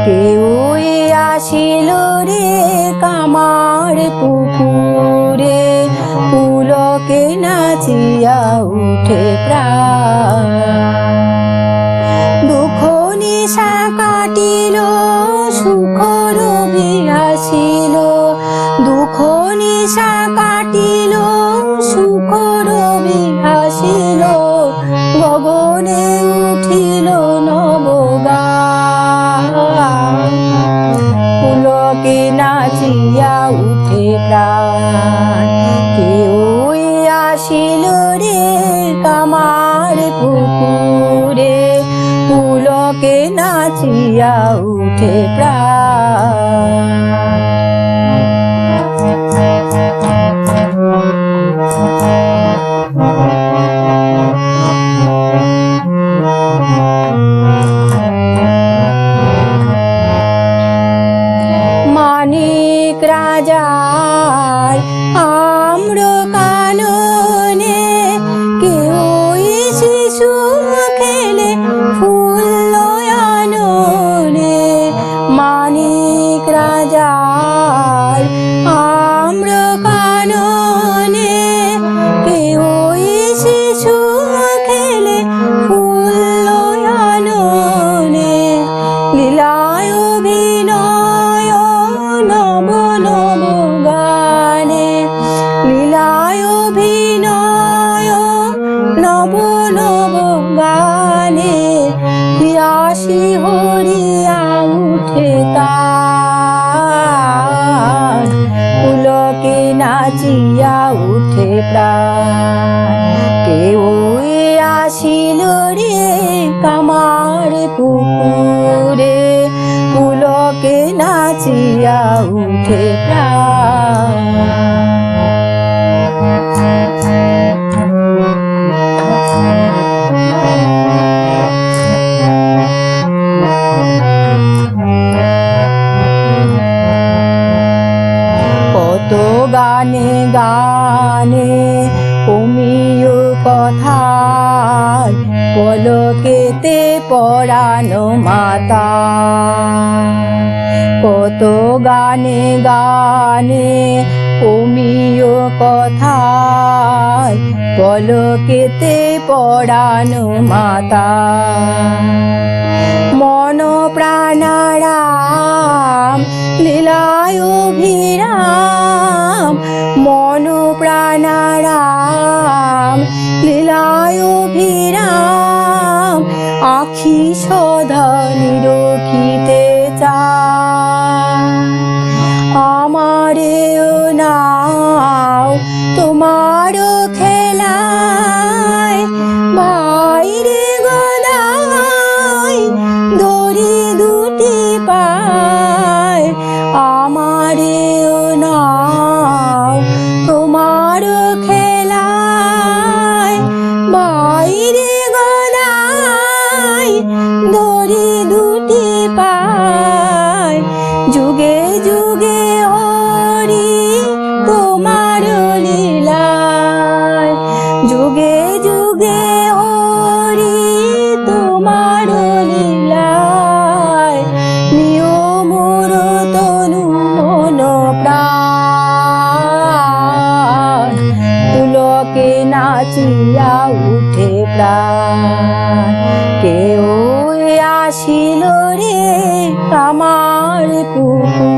কেউ আসিল রে কামার পুকুরে, পুলকে নাচিয়া উঠে প্রাণ। দুঃখ নিশা কাটিল সুখ রবি আসিল, দুঃখ নিশা কাটিল সুখ রবি আসিল, গগনে উঠিল নবগান। পুলকে নাচিয়া উঠে প্রাণ, কেউ আসিল রে কামার পুকুরে, পুলকে নাচিয়া উঠে প্রাণ। মানিক রাজার আম্র কাননে, কেউ শিশু খেলে ফুল আননে। মানিক রাজার আম্র কাননে, কেউ শিশু খেলে ফুল আননে। লীলায় অভিনয় নব নব গানে, লীলায় অভিনয় নব নব গানে, আসি হরিয়া উঠে তার। পুলকে নাচিয়া উঠে প্রাণ, কেউ আসিল রে কামার পুকুরে, পুলকে নাচিয়া উঠে প্রাণ। কত গানে গানে অমিয় কথায়, পলকেতে পরানো মাতা। কত গানে গানে অমিয় কথায়, পলকেতে পরানো মাতা। মন প্রাণারাম লীলায় অভিরাম, মন প্রাণারাম লীলায় অভিরাম। আখি সদা নিরখিতে চায়, আমারেও নাও তোমার খেলায়। ভাইরে গদাই দড়ি দুটি পায়, আমারেও নাও তোমার খেলায়। ভাইরে গদাই দড়ি দুটি পায়, যুগে যুগে হরি তোমার লীলায়। যুগে যুগে হরি তোমার লীলায়, নিয় মোর তনু মন প্রাণ। পুলকে নাচিয়া উঠে প্রাণ, কেউ আসিল রে কামার পুকুরে।